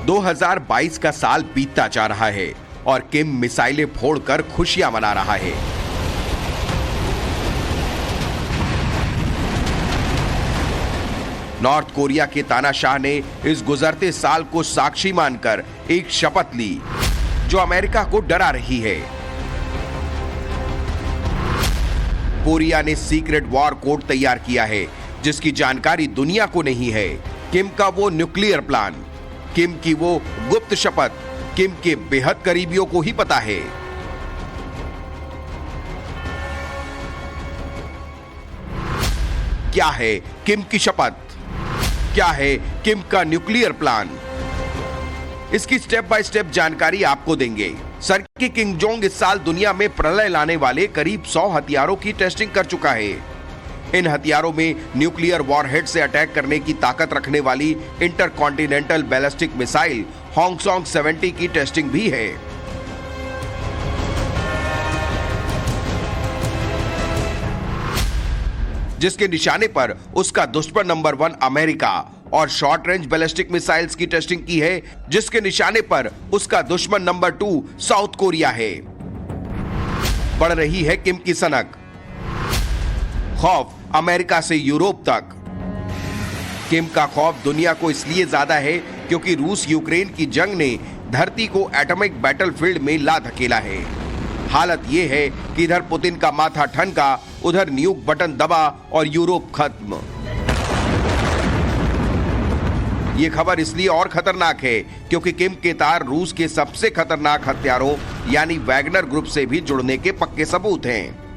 2022 का साल बीतता जा रहा है और किम मिसाइलें फोड़कर खुशियां मना रहा है। नॉर्थ कोरिया के तानाशाह ने इस गुजरते साल को साक्षी मानकर एक शपथ ली जो अमेरिका को डरा रही है। कोरिया ने सीक्रेट वॉर कोड तैयार किया है जिसकी जानकारी दुनिया को नहीं है। किम का वो न्यूक्लियर प्लान, किम की वो गुप्त शपथ किम के बेहद करीबियों को ही पता है। क्या है किम की शपथ? क्या है किम का न्यूक्लियर प्लान? इसकी स्टेप बाय स्टेप जानकारी आपको देंगे। सर की किम जोंग इस साल दुनिया में प्रलय लाने वाले करीब 100 हथियारों की टेस्टिंग कर चुका है। इन हथियारों में न्यूक्लियर वॉरहेड से अटैक करने की ताकत रखने वाली इंटरकॉन्टिनेंटल बैलिस्टिक मिसाइल हॉन्गसॉन्ग 70 की टेस्टिंग भी है। जिसके निशाने पर उसका दुश्मन नंबर 1 अमेरिका और शॉर्ट रेंज बैलिस्टिक मिसाइल्स की टेस्टिंग की है जिसके निशाने पर उसका दुश्मन नंबर 2 साउथ कोरिया है। बढ़ रही है किम की सनक, खौफ अमेरिका से यूरोप तक। किम का खौफ दुनिया को इसलिए ज्यादा है क्योंकि रूस यूक्रेन की जंग ने धरती को एटॉमिक बैटलफील्ड में ला धकेला है। हालत यह है कि इधर पुतिन का माथा ठनका, उधर न्यूक बटन दबा और यूरोप खत्म। यह खबर इसलिए और खतरनाक है क्योंकि किम के तार रूस के सबसे खतरनाक हथियारों यानी वैगनर ग्रुप से भी जुड़ने के पक्के सबूत हैं।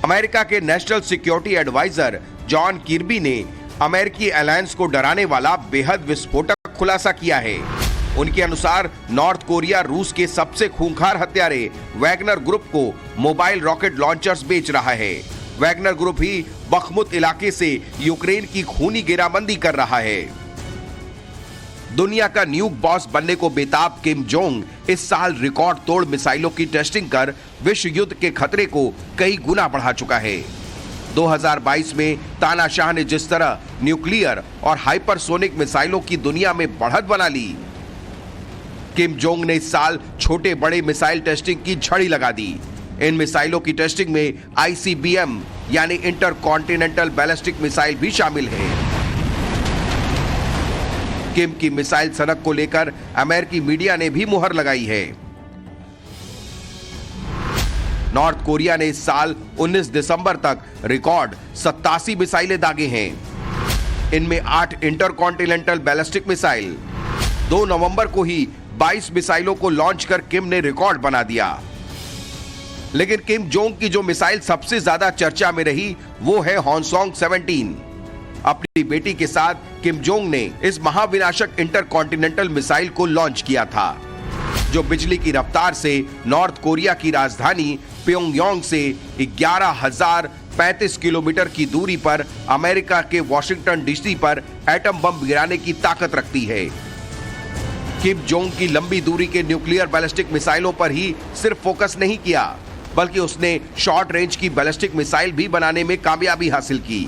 अमेरिका के national security adviser John Kirby ने अमेरिकी अलायंस को डराने वाला बेहद विस्फोटक खुलासा किया है। उनके अनुसार नॉर्थ कोरिया रूस के सबसे खूंखार हत्यारे वैगनर ग्रुप को मोबाइल रॉकेट लॉन्चर्स बेच रहा है। वैगनर ग्रुप ही बखमुत इलाके से यूक्रेन की खूनी घेराबंदी कर रहा है। दुनिया का न्यूक बॉस बनने को बेताब किम जोंग इस साल रिकॉर्ड तोड़ मिसाइलों की टेस्टिंग कर विश्व युद्ध के खतरे को कई गुना बढ़ा चुका है। 2022 में तानाशाह ने जिस तरह न्यूक्लियर और हाइपरसोनिक मिसाइलों की दुनिया में बढ़त बना ली, किम जोंग ने इस साल छोटे बड़े मिसाइल टेस्टिंग की झड़ी लगा दी। इन मिसाइलों की टेस्टिंग में ICBM यानी इंटरकॉन्टिनेंटल बैलिस्टिक मिसाइल भी शामिल है। किम की मिसाइल सनक को लेकर अमेरिकी मीडिया ने भी मुहर लगाई है। नॉर्थ कोरिया ने इस साल 19 दिसंबर तक रिकॉर्ड 87 मिसाइलें दागे हैं। इनमें 8 इंटरकॉन्टिनेंटल बैलिस्टिक मिसाइल। 2 नवंबर को ही 22 मिसाइलों को लॉन्च कर किम ने रिकॉर्ड बना दिया। लेकिन किम जोंग की जो मिसाइल सबसे ज्यादा चर्चा में रही वो है हॉन्गसॉन्ग 17। अपनी बेटी के साथ किम जोंग ने इस महाविनाशक इंटरकॉन्टिनेंटल मिसाइल को लॉन्च किया था जो बिजली की रफ्तार से नॉर्थ कोरिया की राजधानी प्योंगयांग से 11,035 किलोमीटर की दूरी पर अमेरिका के वॉशिंगटन डीसी पर एटम बम गिराने की ताकत रखती है। किम जोंग की लंबी दूरी के न्यूक्लियर बैलिस्टिक मिसाइलों पर ही सिर्फ फोकस नहीं किया बल्कि उसने शॉर्ट रेंज की बैलिस्टिक मिसाइल भी बनाने में कामयाबी हासिल की।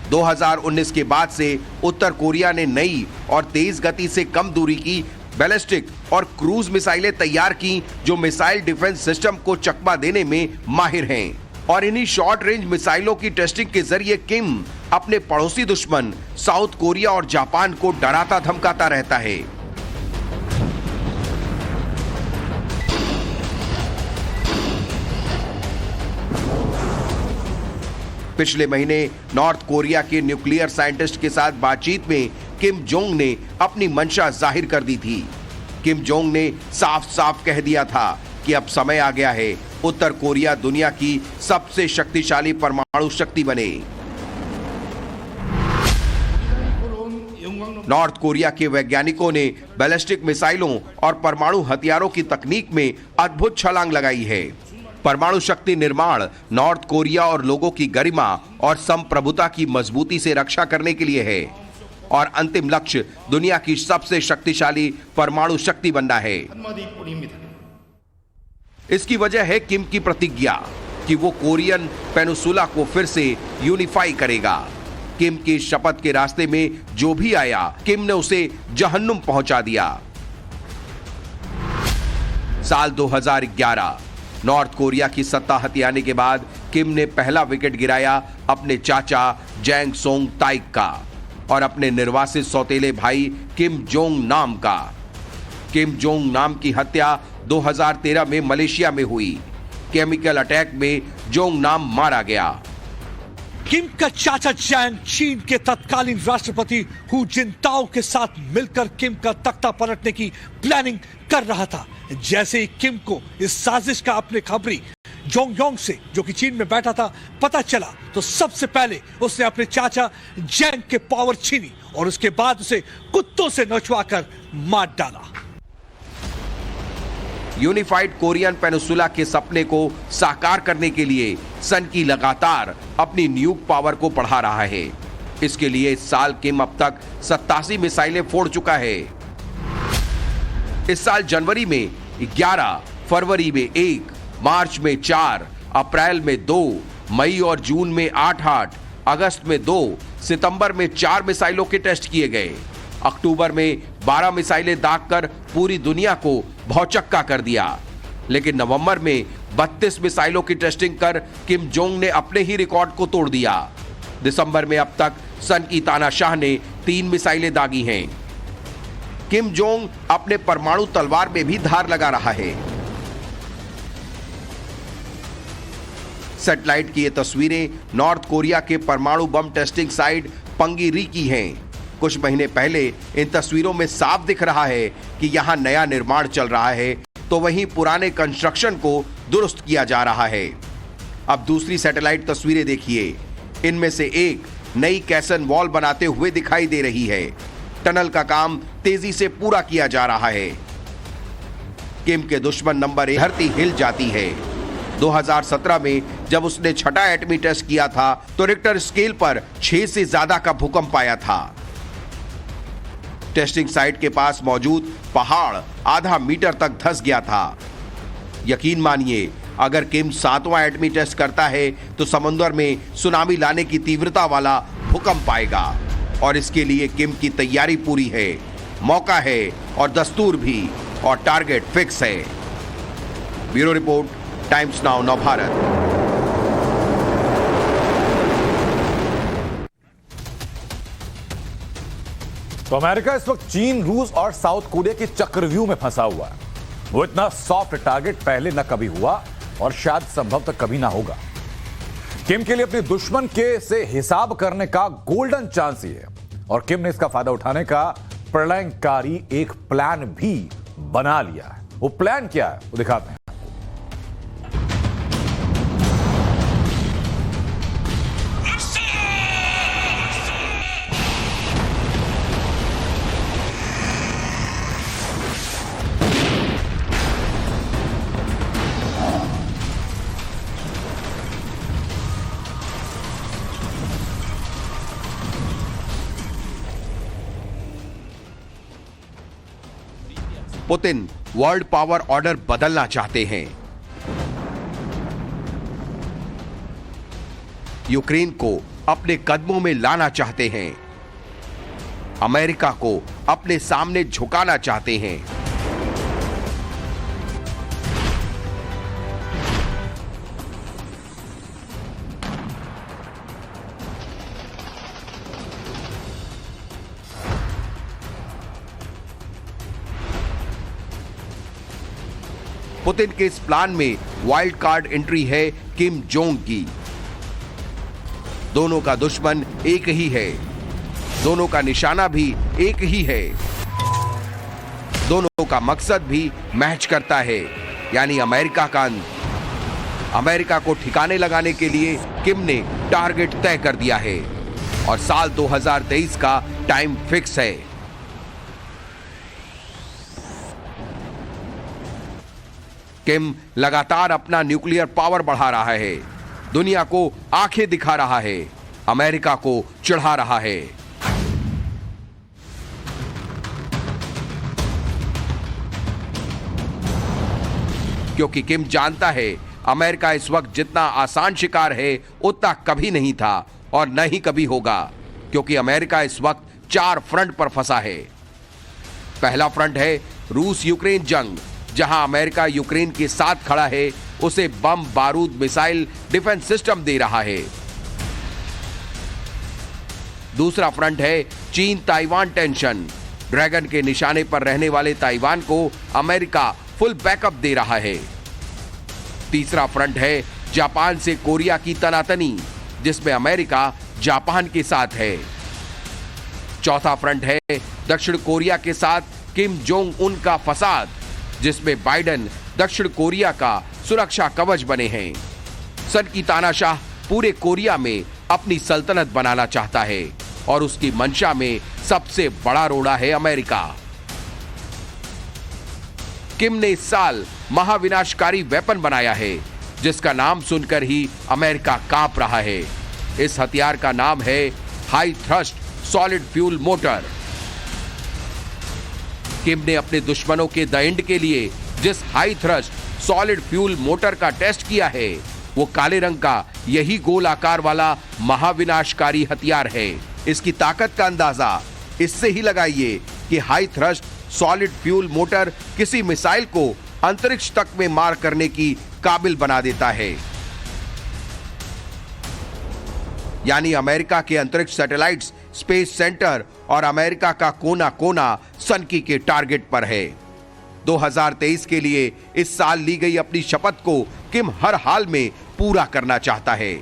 2019 के बाद से उत्तर कोरिया ने नई और तेज गति से कम दूरी की बैलिस्टिक और क्रूज मिसाइलें तैयार की जो मिसाइल डिफेंस सिस्टम को चकमा देने में माहिर हैं। और इन्हीं शॉर्ट रेंज मिसाइलों की टेस्टिंग के जरिए किम अपने पड़ोसी दुश्मन साउथ कोरिया और जापान को डराता धमकाता रहता है। पिछले महीने नॉर्थ कोरिया के न्यूक्लियर साइंटिस्ट के साथ बातचीत में किम जोंग ने अपनी मंशा जाहिर कर दी थी। किम जोंग ने साफ साफ कह दिया था कि अब समय आ गया है उत्तर कोरिया दुनिया की सबसे शक्तिशाली परमाणु शक्ति बने। नॉर्थ कोरिया के वैज्ञानिकों ने बैलिस्टिक मिसाइलों और परमाणु हथियारों की तकनीक में अद्भुत छलांग लगाई है। परमाणु शक्ति निर्माण नॉर्थ कोरिया और लोगों की गरिमा और संप्रभुता की मजबूती से रक्षा करने के लिए है और अंतिम लक्ष्य दुनिया की सबसे शक्तिशाली परमाणु शक्ति बनना है। इसकी वजह है किम की प्रतिज्ञा कि वो कोरियन पेनिसुला को फिर से यूनिफाई करेगा। किम की शपथ के रास्ते में जो भी आया, किम ने उसे जहन्नुम पहुंचा दिया। साल 2011 नॉर्थ कोरिया की सत्ता हथियाने के बाद किम ने पहला विकेट गिराया अपने चाचा जैंग सोंग ताइक का और अपने निर्वासित सौतेले भाई किम जोंग नाम का। किम जोंग नाम की हत्या 2013 में मलेशिया में हुई। केमिकल अटैक में जोंग नाम मारा गया। किम का चाचा जैंग चीन के तत्कालीन राष्ट्रपति हु जिनताओ के साथ मिलकर किम का तख्ता पलटने की प्लानिंग कर रहा था। जैसे ही किम को इस साजिश का अपने खबरी जोंग योंग से, जो कि चीन में बैठा था, पता चला तो सबसे पहले उसने अपने चाचा जैंग के पावर छीनी और उसके बाद उसे कुत्तों से नचवाकर मार डाला। यूनिफाइड कोरियन पेनिसुला के सपने को साकार करने के लिए सन की लगातार अपनी न्यूक पावर को बढ़ा रहा है। इसके लिए इस साल किम अब तक 87 मिसाइलें फोड़ चुका है। इस साल जनवरी में 11, फरवरी में 1, मार्च में 4, अप्रैल में 2, मई और जून में 8, अगस्त में 2, सितंबर में 4 मिसाइलों के टेस्ट किए गए। अक्टूबर में 12 मिसाइलें दागकर पूरी दुनिया को भौचक्का कर दिया। लेकिन नवंबर में 32 मिसाइलों की टेस्टिंग कर किम जोंग ने अपने ही रिकॉर्ड को तोड़ दिया। दिसंबर में अब तक सन की तानाशाह ने 3 मिसाइलें दागी हैं। किम जोंग अपने परमाणु तलवार में भी धार लगा रहा है। सैटेलाइट की ये तस्वीरें नॉर्थ कोरिया के परमाणु बम टेस्टिंग साइट पंगिरी की हैं। कुछ महीने पहले इन तस्वीरों में साफ दिख रहा है कि यहां नया निर्माण चल रहा है, तो वहीं पुराने कंस्ट्रक्शन को दुरुस्त किया जा रहा है। अब दूसरी सैटेलाइट तस्वीरें देखिए। इनमें से एक नई कैसन वॉल बनाते हुए दिखाई दे रही है। टनल का काम तेजी से पूरा किया जा रहा है। किम के दुश्मन नंबर 1 धरती हिल जाती है। 2017 में जब उसने छठा एटमी टेस्ट किया था तो रिक्टर स्केल पर 6 से ज्यादा का भूकंप आया था। टेस्टिंग साइट के पास मौजूद पहाड़ आधा मीटर तक धंस गया था। यकीन मानिए, अगर किम 7वां एटमी टेस्ट करता है तो समुद्र में सुनामी लाने की तीव्रता वाला भूकंप आएगा और इसके लिए किम की तैयारी पूरी है, मौका है और दस्तूर भी, और टारगेट फिक्स है। Bureau report, times now Navbharat. तो अमेरिका इस वक्त चीन, रूस और साउथ कोरिया के चक्रव्यूह में फंसा हुआ है। वो इतना सॉफ्ट टारगेट पहले न कभी हुआ और शायद संभवतः कभी ना होगा। किम के लिए अपने दुश्मन के से हिसाब करने का गोल्डन चांस ही है और किम ने इसका फायदा उठाने का प्रलयंकारी एक प्लान भी बना लिया है। वो प्लान क्या है वो दिखाते हैं। पुतिन वर्ल्ड पावर ऑर्डर बदलना चाहते हैं। यूक्रेन को अपने कदमों में लाना चाहते हैं। अमेरिका को अपने सामने झुकाना चाहते हैं। पुतिन के इस प्लान में वाइल्ड कार्ड एंट्री है किम जोंग की। दोनों का दुश्मन एक ही है, दोनों का निशाना भी एक ही है, दोनों का मकसद भी मैच करता है, यानी अमेरिका का अंत। अमेरिका को ठिकाने लगाने के लिए किम ने टारगेट तय कर दिया है और साल 2023 का टाइम फिक्स है। किम लगातार अपना न्यूक्लियर पावर बढ़ा रहा है, दुनिया को आंखें दिखा रहा है, अमेरिका को चिढ़ा रहा है। क्योंकि किम जानता है अमेरिका इस वक्त जितना आसान शिकार है उतना कभी नहीं था और न ही कभी होगा। क्योंकि अमेरिका इस वक्त 4 फ्रंट पर फंसा है। पहला फ्रंट है रूस यूक्रेन जंग, जहां अमेरिका यूक्रेन के साथ खड़ा है, उसे बम, बारूद, मिसाइल, डिफेंस सिस्टम दे रहा है। दूसरा फ्रंट है चीन ताइवान टेंशन। ड्रैगन के निशाने पर रहने वाले ताइवान को अमेरिका फुल बैकअप दे रहा है। तीसरा फ्रंट है जापान से कोरिया की तनातनी, जिसमें अमेरिका जापान के साथ है। चौथा फ्रंट है दक्षिण कोरिया के साथ किम जोंग उन का फसाद, जिसमें बाइडेन दक्षिण कोरिया का सुरक्षा कवच बने हैं। सन की तानाशाह पूरे कोरिया में अपनी सल्तनत बनाना चाहता है और उसकी मंशा में सबसे बड़ा रोड़ा है अमेरिका। किम ने इस साल महाविनाशकारी वेपन बनाया है, जिसका नाम सुनकर ही अमेरिका कांप रहा है। इस हथियार का नाम है high thrust solid fuel motor. Kim ने अपने दुश्मनों के द एंड के लिए जिस high thrust solid fuel motor का टेस्ट किया है, वो काले रंग का यही गोल आकार वाला महाविनाशकारी हथियार है। इसकी ताकत का अंदाजा इससे ही लगाइए कि high thrust solid fuel motor किसी मिसाइल को अंतरिक्ष तक में मार करने की काबिल बना देता है। यानी अमेरिका के अंतरिक्ष सैटेलाइट्स, स्पेस सेंटर और अमेरिका का कोना कोना सनकी के टारगेट पर है। 2023 के लिए इस साल ली गई अपनी शपथ को किम हर हाल में पूरा करना चाहता है।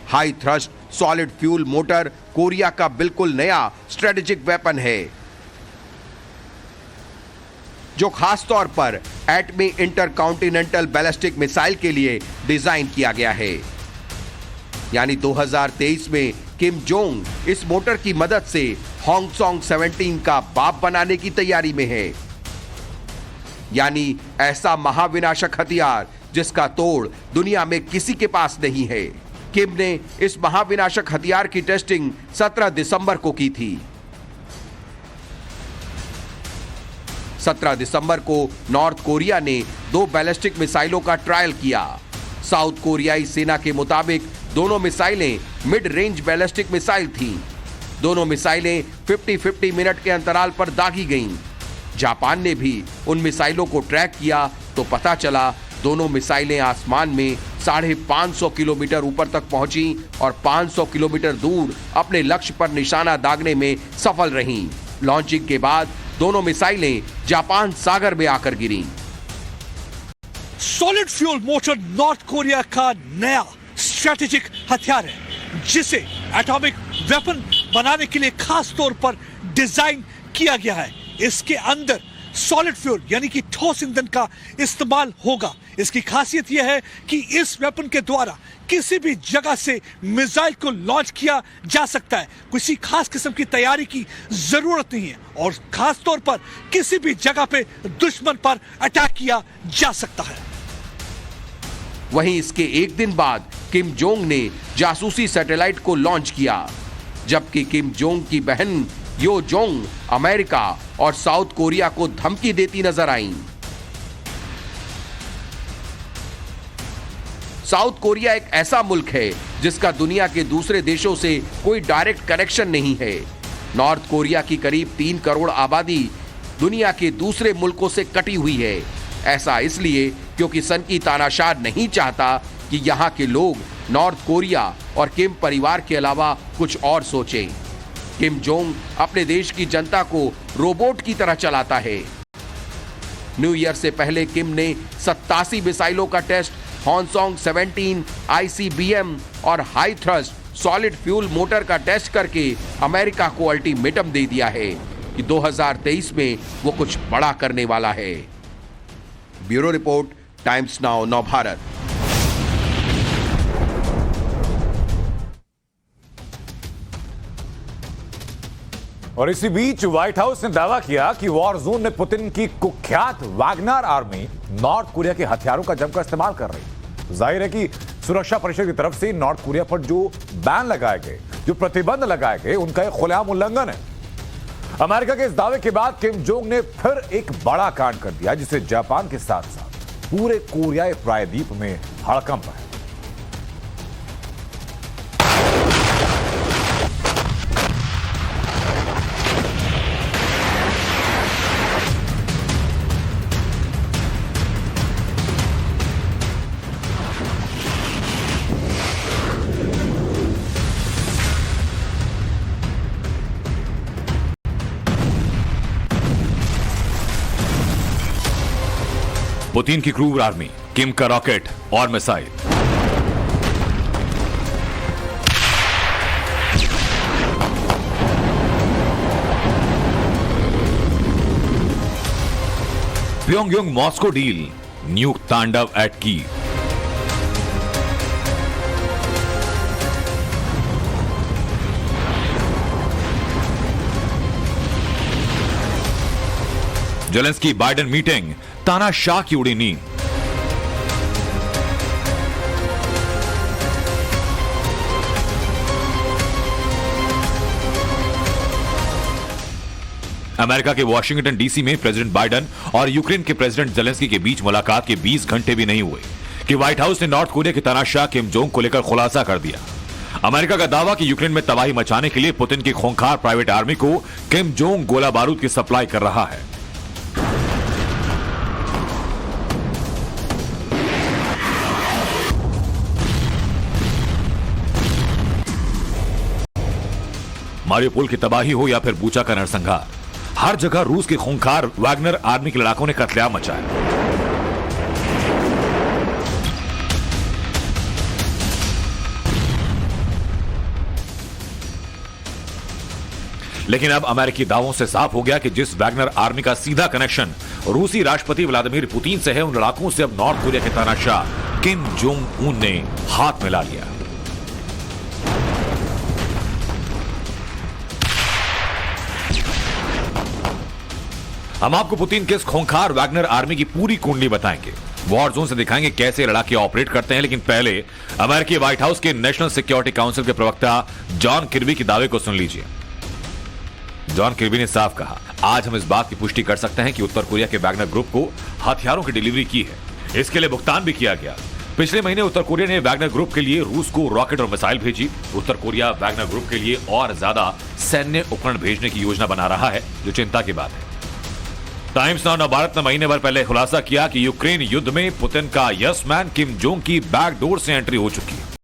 High thrust solid fuel motor Korea का बिल्कुल नया स्ट्रेटेजिक वेपन है, जो खास तौर पर एटमी इंटरकॉन्टिनेंटल बैलिस्टिक मिसाइल के लिए डिजाइन किया गया है। यानी 2023 में किम जोंग इस मोटर की मदद से हॉन्गसॉन्ग 17 का बाप बनाने की तैयारी में है। यानी ऐसा महाविनाशक हथियार जिसका तोड़ दुनिया में किसी के पास नहीं है। किम ने इस महाविनाशक हथियार की टेस्टिंग 17 दिसंबर को की थी। 17 दिसंबर को नॉर्थ कोरिया ने 2 बैलिस्टिक मिसाइलों का ट्रायल किया। साउथ कोरियाई सेना के मुताबिक दोनों मिसाइलें मिड रेंज बैलिस्टिक मिसाइल थीं। दोनों मिसाइलें 50-50 मिनट के अंतराल पर दागी गईं। जापान ने भी उन मिसाइलों को ट्रैक किया तो पता चला दोनों मिसाइलें आसमान में 550 किलोमीटर ऊपर तक पहुंची और 500 किलोमीटर दूर अपने लक्ष्य पर निशाना दागने में सफल रहीं। लॉन्चिंग के बाद दोनों मिसाइलें जापान सागर में आकर गिरीं। Solid fuel motor North Korea का नया स्ट्रेटेजिक हथियार है, जिसे एटॉमिक वेपन बनाने के लिए खास तौर पर डिजाइन किया गया है। इसके अंदर सॉलिड फ्यूल यानी कि ठोस ईंधन का इस्तेमाल होगा। इसकी खासियत यह है कि इस वेपन के द्वारा किसी भी जगह से मिसाइल को लॉन्च किया जा सकता है। किसी खास किस्म की तैयारी की जरूरत नहीं है और खास तौर पर किसी भी जगह पे दुश्मन पर अटैक किया जा सकता है। वहीं इसके एक दिन बाद किम जोंग ने जासूसी सैटेलाइट को लॉन्च किया, जबकि किम जोंग की बहन यो जोंग अमेरिका और साउथ कोरिया को धमकी देती नजर आईं। साउथ कोरिया एक ऐसा मुल्क है जिसका दुनिया के दूसरे देशों से कोई डायरेक्ट कनेक्शन नहीं है। नॉर्थ कोरिया की करीब 3 करोड़ आबादी दुनिया के दूसरे मुल्कों से कटी हुई है। ऐसा इसलिए क्योंकि सन की तानाशाह नहीं चाहता कि यहां के लोग नॉर्थ कोरिया और किम परिवार के अलावा कुछ और सोचें। किम जोंग अपने देश की जनता को रोबोट की तरह चलाता है। न्यू ईयर से पहले किम ने 87 मिसाइलों का टेस्ट हॉन्गसॉन्ग 17, ICBM और high thrust solid fuel motor का टेस्ट करके अमेरिका को अल्टीमेटम दे दिया है कि 2023 में वो कुछ बड़ा करने वाला है। Bureau report, times now Navbharat. और इसी बीच व्हाइट हाउस ने दावा किया कि वॉर जोन में पुतिन की कुख्यात वैगनर आर्मी नॉर्थ कोरिया के हथियारों का जमकर इस्तेमाल कर रही है। जाहिर है कि सुरक्षा परिषद की तरफ से नॉर्थ कोरिया पर जो बैन लगाए गए, जो प्रतिबंध लगाए गए, उनका एक खुलेआम उल्लंघन है। अमेरिका के इस दावे के बाद किम जोंग ने फिर एक बड़ा कांड कर दिया, जिसे जापान के साथ साथ पूरे कोरियाई प्रायद्वीप में हड़कंप है। पुतिन की क्रूर आर्मी, किम का रॉकेट और missile. Pyongyang Moscow deal, nuke तांडव at Kyiv. Zelensky Biden meeting, तानाशाह की उड़ी नींद। अमेरिका के वॉशिंगटन डीसी में प्रेसिडेंट बाइडेन और यूक्रेन के प्रेसिडेंट जेलेंस्की के बीच मुलाकात के 20 घंटे भी नहीं हुए कि व्हाइट हाउस ने नॉर्थ कोरिया के तानाशाह किम जोंग को लेकर खुलासा कर दिया। अमेरिका का दावा कि यूक्रेन में तबाही मचाने के लिए पुतिन की खूंखार प्राइवेट आर्मी को किम जोंग गोला बारूद की सप्लाई कर रहा है। मारियोपोल की तबाही हो या फिर बूचा का नरसंहार, हर जगह रूस की खूंखार वैगनर आर्मी के लड़ाकों ने कत्लेआम मचाया। लेकिन अब अमेरिकी दावों से साफ हो गया कि जिस वैगनर आर्मी का सीधा कनेक्शन रूसी राष्ट्रपति व्लादिमीर पुतिन से है, उन लड़ाकों से अब नॉर्थ कोरिया के तानाशाह किम जोंग उन ने हाथ मिला लिया। हम आपको पुतिन के इस खूंखार वैगनर आर्मी की पूरी कुंडली बताएंगे, वॉर जोन से दिखाएंगे कैसे लड़ाके ऑपरेट करते हैं। लेकिन पहले अमेरिकी व्हाइट हाउस के नेशनल सिक्योरिटी काउंसिल के प्रवक्ता जॉन किर्बी के दावे को सुन लीजिए। जॉन किर्बी ने साफ कहा, आज हम इस बात की पुष्टि कर सकते हैं कि उत्तर कोरिया के वैगनर ग्रुप को हथियारों की डिलीवरी की है। इसके लिए भुगतान भी किया गया। पिछले महीने उत्तर कोरिया ने वैगनर ग्रुप के लिए रूस को रॉकेट और मिसाइल भेजी। उत्तर कोरिया वैगनर ग्रुप के लिए और ज्यादा सैन्य उपकरण भेजने की योजना बना रहा है, जो चिंता की बात है। टाइम्स नाउ भारत ने महीने भर पहले खुलासा किया कि यूक्रेन युद्ध में पुतिन का यस मैन किम जोंग की बैकडोर से एंट्री हो चुकी है।